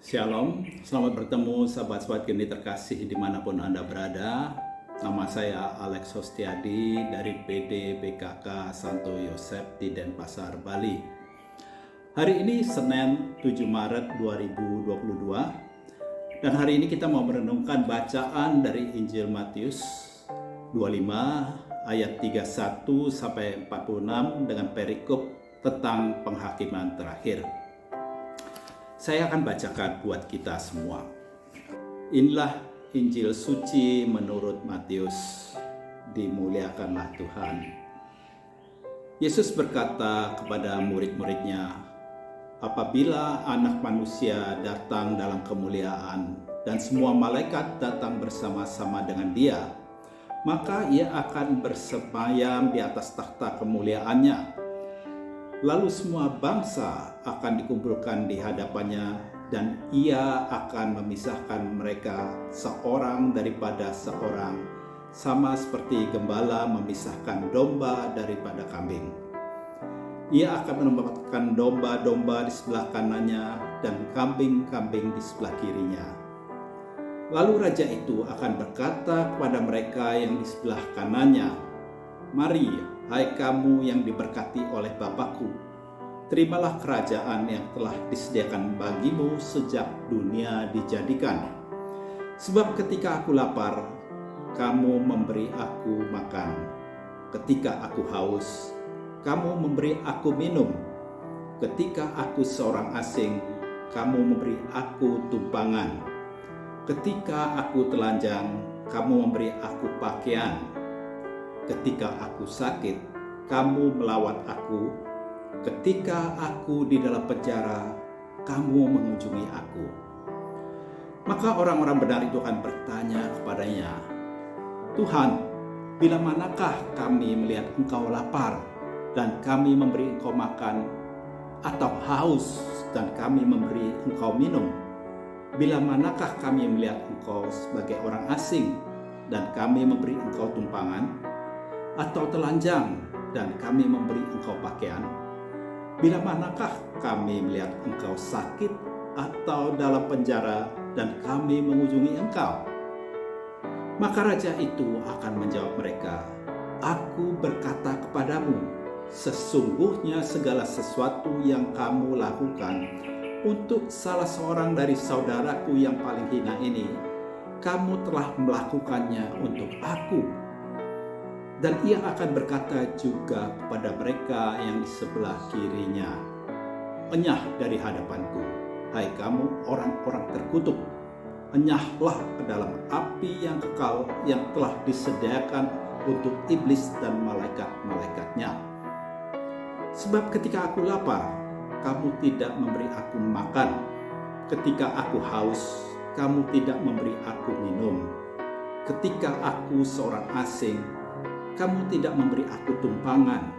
Shalom, selamat bertemu sahabat-sahabat kini terkasih dimanapun Anda berada. Nama saya Alex Hostiadi dari PD PKK Santo Yosef di Denpasar, Bali. Hari ini Senin 7 Maret 2022 dan hari ini kita mau merenungkan bacaan dari Injil Matius 25 ayat 31 sampai 46 dengan perikop tentang penghakiman terakhir. Saya akan bacakan buat kita semua. Inilah Injil suci menurut Matius. Dimuliakanlah Tuhan. Yesus berkata kepada murid-muridnya, "Apabila Anak Manusia datang dalam kemuliaan dan semua malaikat datang bersama-sama dengan Dia, maka Ia akan bersemayam di atas takhta kemuliaannya. Lalu semua bangsa akan dikumpulkan di hadapannya dan Ia akan memisahkan mereka seorang daripada seorang, sama seperti gembala memisahkan domba daripada kambing. Ia akan menempatkan domba-domba di sebelah kanannya dan kambing-kambing di sebelah kirinya. Lalu raja itu akan berkata kepada mereka yang di sebelah kanannya, 'Mari, hai kamu yang diberkati oleh Bapakku, terimalah kerajaan yang telah disediakan bagimu sejak dunia dijadikan. Sebab ketika aku lapar, kamu memberi aku makan. Ketika aku haus, kamu memberi aku minum. Ketika aku seorang asing, kamu memberi aku tumpangan. Ketika aku telanjang, kamu memberi aku pakaian. Ketika aku sakit, kamu melawat aku. Ketika aku di dalam penjara, kamu mengunjungi aku.' Maka orang-orang benar itu akan bertanya kepadanya, 'Tuhan, bila manakah kami melihat Engkau lapar dan kami memberi Engkau makan, atau haus dan kami memberi Engkau minum? Bila manakah kami melihat Engkau sebagai orang asing dan kami memberi Engkau tumpangan, atau telanjang dan kami memberi Engkau pakaian? Bila manakah kami melihat Engkau sakit atau dalam penjara dan kami mengunjungi Engkau?' Maka raja itu akan menjawab mereka, 'Aku berkata kepadamu, sesungguhnya segala sesuatu yang kamu lakukan untuk salah seorang dari saudaraku yang paling hina ini, kamu telah melakukannya untuk aku.' Dan ia akan berkata juga kepada mereka yang di sebelah kirinya, 'Enyah dari hadapanku, hai kamu orang-orang terkutuk, enyahlah ke dalam api yang kekal yang telah disediakan untuk iblis dan malaikat-malaikatnya. Sebab ketika aku lapar, kamu tidak memberi aku makan. Ketika aku haus, kamu tidak memberi aku minum. Ketika aku seorang asing, kamu tidak memberi aku tumpangan.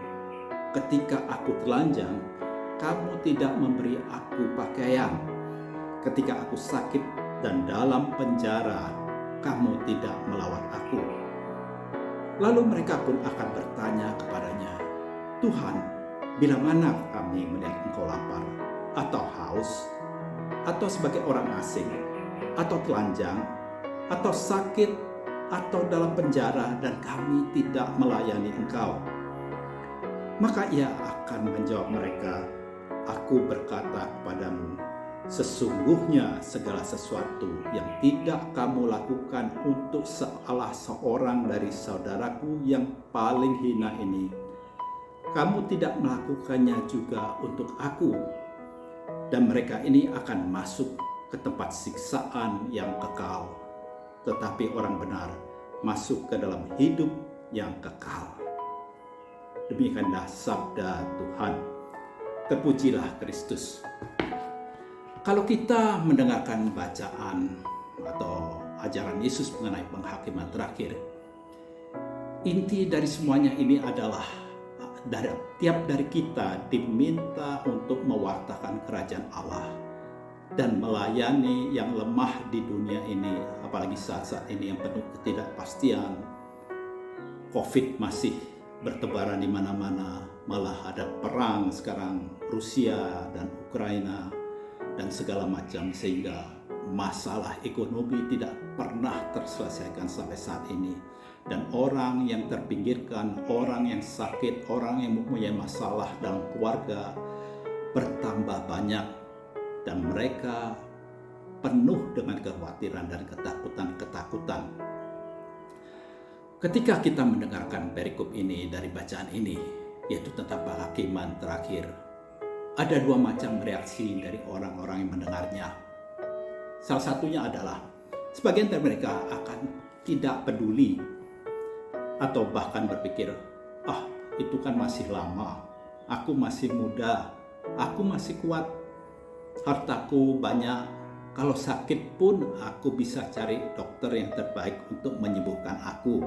Ketika aku telanjang, kamu tidak memberi aku pakaian. Ketika aku sakit dan dalam penjara, kamu tidak melawat aku.' Lalu mereka pun akan bertanya kepadanya, 'Tuhan, bila mana kami melihat Engkau lapar, atau haus, atau sebagai orang asing, atau telanjang, atau sakit, atau dalam penjara dan kami tidak melayani Engkau?' Maka ia akan menjawab mereka, 'Aku berkata kepadamu, sesungguhnya segala sesuatu yang tidak kamu lakukan untuk salah seorang dari saudaraku yang paling hina ini, kamu tidak melakukannya juga untuk aku.' Dan mereka ini akan masuk ke tempat siksaan yang kekal, tetapi orang benar masuk ke dalam hidup yang kekal." Demikianlah sabda Tuhan. Terpujilah Kristus. Kalau kita mendengarkan bacaan atau ajaran Yesus mengenai penghakiman terakhir, inti dari semuanya ini adalah tiap dari kita diminta untuk mewartakan kerajaan Allah dan melayani yang lemah di dunia ini, apalagi saat-saat ini yang penuh ketidakpastian. COVID masih bertebaran di mana-mana, malah ada perang sekarang Rusia dan Ukraina, dan segala macam, sehingga masalah ekonomi tidak pernah terselesaikan sampai saat ini. Dan orang yang terpinggirkan, orang yang sakit, orang yang mempunyai masalah dalam keluarga bertambah banyak, dan mereka penuh dengan kekhawatiran dan ketakutan. Ketika kita mendengarkan perikop ini dari bacaan ini, yaitu tentang penghakiman terakhir, ada dua macam reaksi dari orang-orang yang mendengarnya. Salah satunya adalah sebagian dari mereka akan tidak peduli atau bahkan berpikir, itu kan masih lama, aku masih muda, aku masih kuat, hartaku banyak, kalau sakit pun aku bisa cari dokter yang terbaik untuk menyembuhkan aku.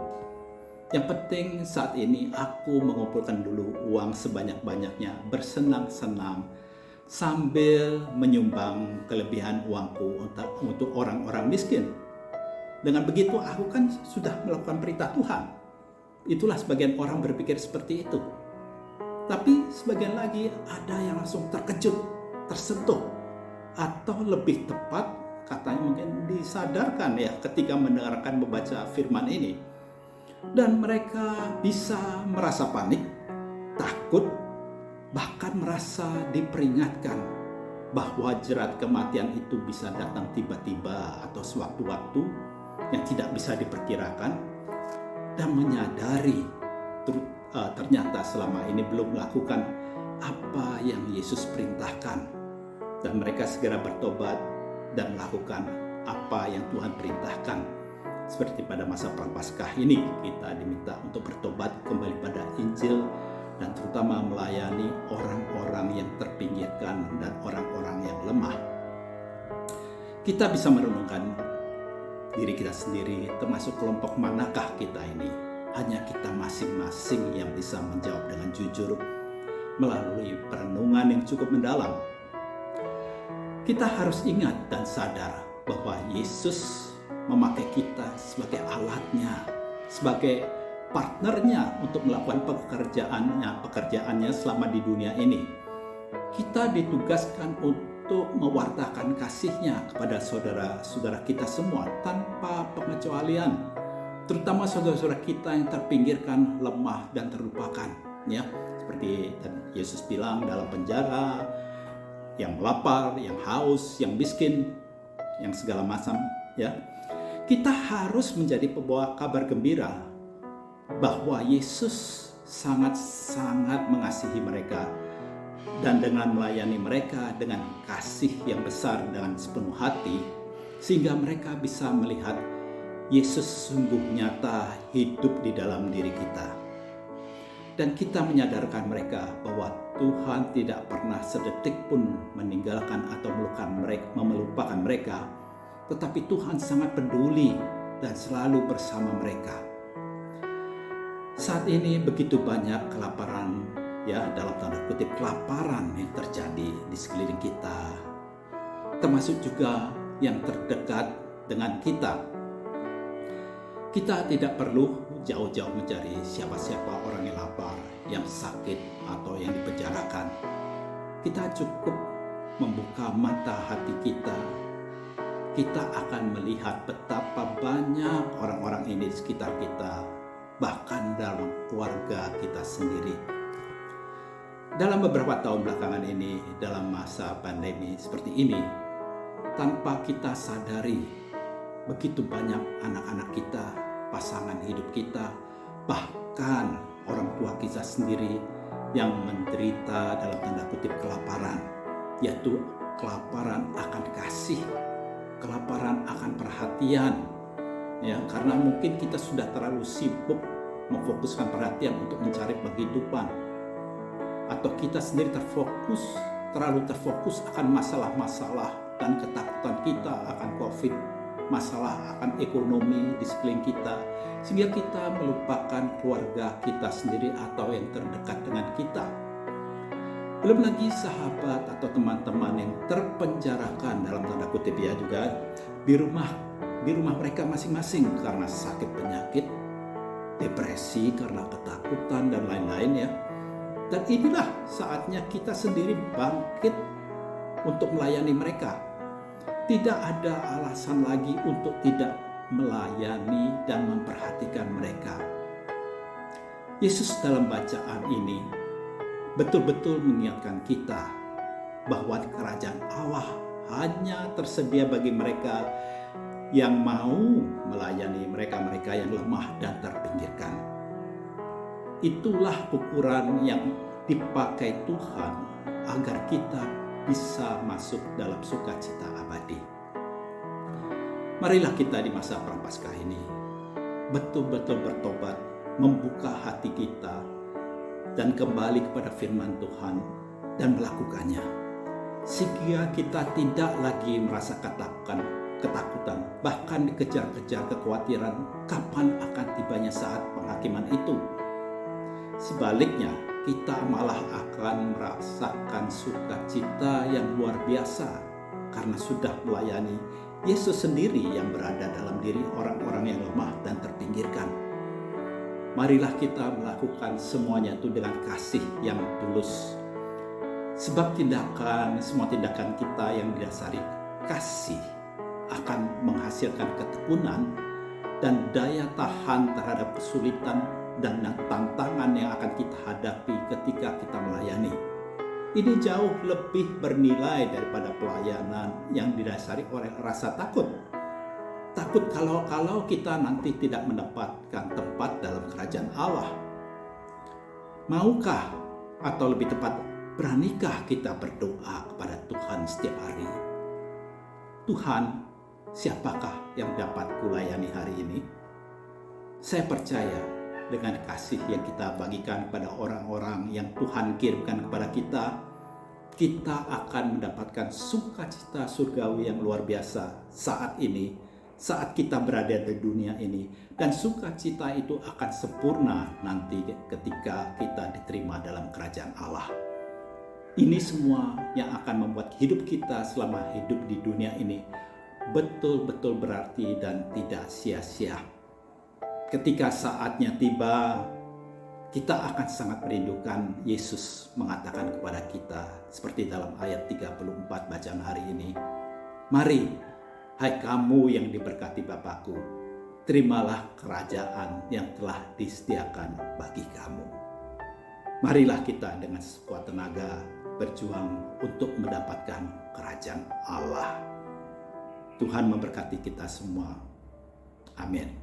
Yang penting saat ini aku mengumpulkan dulu uang sebanyak-banyaknya, bersenang-senang sambil menyumbang kelebihan uangku untuk orang-orang miskin. Dengan begitu aku kan sudah melakukan perintah Tuhan. Itulah sebagian orang berpikir seperti itu. Tapi sebagian lagi ada yang langsung terkejut, tersentuh, atau lebih tepat katanya mungkin disadarkan ya ketika mendengarkan membaca firman ini. Dan mereka bisa merasa panik, takut, bahkan merasa diperingatkan bahwa jerat kematian itu bisa datang tiba-tiba atau sewaktu-waktu yang tidak bisa diperkirakan, dan menyadari ternyata selama ini belum melakukan apa yang Yesus perintahkan, dan mereka segera bertobat dan melakukan apa yang Tuhan perintahkan. Seperti pada masa Prapaskah ini, kita diminta untuk bertobat kembali pada Injil dan terutama melayani orang-orang yang terpinggirkan dan orang-orang yang lemah. Kita bisa merenungkan diri kita sendiri, termasuk kelompok manakah kita ini. Hanya kita masing-masing yang bisa menjawab dengan jujur melalui perenungan yang cukup mendalam. Kita harus ingat dan sadar bahwa Yesus memakai kita sebagai alatnya, sebagai partnernya untuk melakukan pekerjaannya selama di dunia ini. Kita ditugaskan untuk mewartakan kasih-Nya kepada saudara-saudara kita semua tanpa pengecualian, terutama saudara-saudara kita yang terpinggirkan, lemah dan terlupakan, ya. Seperti Yesus bilang, dalam penjara, yang lapar, yang haus, yang miskin, yang segala macam, ya. Kita harus menjadi pembawa kabar gembira bahwa Yesus sangat-sangat mengasihi mereka, dan dengan melayani mereka dengan kasih yang besar dengan sepenuh hati, sehingga mereka bisa melihat Yesus sungguh nyata hidup di dalam diri kita. Dan kita menyadarkan mereka bahwa Tuhan tidak pernah sedetik pun meninggalkan atau melupakan mereka, tetapi Tuhan sangat peduli dan selalu bersama mereka. Saat ini begitu banyak kelaparan, ya, dalam tanda kutip kelaparan yang terjadi di sekeliling kita, termasuk juga yang terdekat dengan kita. Kita tidak perlu jauh-jauh mencari siapa-siapa orang yang lapar, yang sakit, atau yang dipenjarakan. Kita cukup membuka mata hati kita. Kita akan melihat betapa banyak orang-orang ini di sekitar kita, bahkan dalam keluarga kita sendiri. Dalam beberapa tahun belakangan ini, dalam masa pandemi seperti ini, tanpa kita sadari, begitu banyak anak-anak kita, pasangan hidup kita, bahkan orang tua kita sendiri yang menderita dalam tanda kutip kelaparan, yaitu kelaparan akan kasih, kelaparan akan perhatian, ya, karena mungkin kita sudah terlalu sibuk memfokuskan perhatian untuk mencari penghidupan, atau kita sendiri terlalu terfokus akan masalah-masalah dan ketakutan kita akan COVID, masalah akan ekonomi di sekeliling kita, sehingga kita melupakan keluarga kita sendiri atau yang terdekat dengan kita. Belum lagi sahabat atau teman-teman yang terpenjarakan dalam tanda kutip, ya, juga di rumah mereka masing-masing karena sakit penyakit, depresi karena ketakutan dan lain-lain, ya. Dan inilah saatnya kita sendiri bangkit untuk melayani mereka. Tidak ada alasan lagi untuk tidak melayani dan memperhatikan mereka. Yesus dalam bacaan ini betul-betul mengingatkan kita bahwa kerajaan Allah hanya tersedia bagi mereka yang mau melayani mereka-mereka yang lemah dan terpinggirkan. Itulah ukuran yang dipakai Tuhan agar kita bisa masuk dalam sukacita abadi. Marilah kita di masa Prapaskah ini betul-betul bertobat, membuka hati kita, dan kembali kepada firman Tuhan dan melakukannya. Sehingga kita tidak lagi merasa ketakutan, bahkan dikejar-kejar kekhawatiran kapan akan tibanya saat penghakiman itu. Sebaliknya, kita malah akan merasakan sukacita yang luar biasa karena sudah melayani Yesus sendiri yang berada dalam diri orang-orang yang lemah dan terpinggirkan. Marilah kita melakukan semuanya itu dengan kasih yang tulus. Sebab semua tindakan kita yang didasari kasih akan menghasilkan ketekunan dan daya tahan terhadap kesulitan dan tantangan yang akan kita hadapi ketika kita melayani. Ini jauh lebih bernilai daripada pelayanan yang didasari oleh rasa takut. Takut kalau kita nanti tidak mendapatkan tempat dalam kerajaan Allah. Maukah, atau lebih tepat, beranikah kita berdoa kepada Tuhan setiap hari? Tuhan, siapakah yang dapat kulayani hari ini? Saya percaya dengan kasih yang kita bagikan kepada orang-orang yang Tuhan kirimkan kepada kita akan mendapatkan sukacita surgawi yang luar biasa saat ini, saat kita berada di dunia ini, dan sukacita itu akan sempurna nanti ketika kita diterima dalam kerajaan Allah. Ini semua yang akan membuat hidup kita selama hidup di dunia ini betul-betul berarti dan tidak sia-sia. Ketika saatnya tiba, kita akan sangat merindukan Yesus mengatakan kepada kita seperti dalam ayat 34 bacaan hari ini, "Mari, hai kamu yang diberkati Bapa-Ku, terimalah kerajaan yang telah disediakan bagi kamu." Marilah kita dengan sekuat tenaga berjuang untuk mendapatkan kerajaan Allah. Tuhan memberkati kita semua. Amin.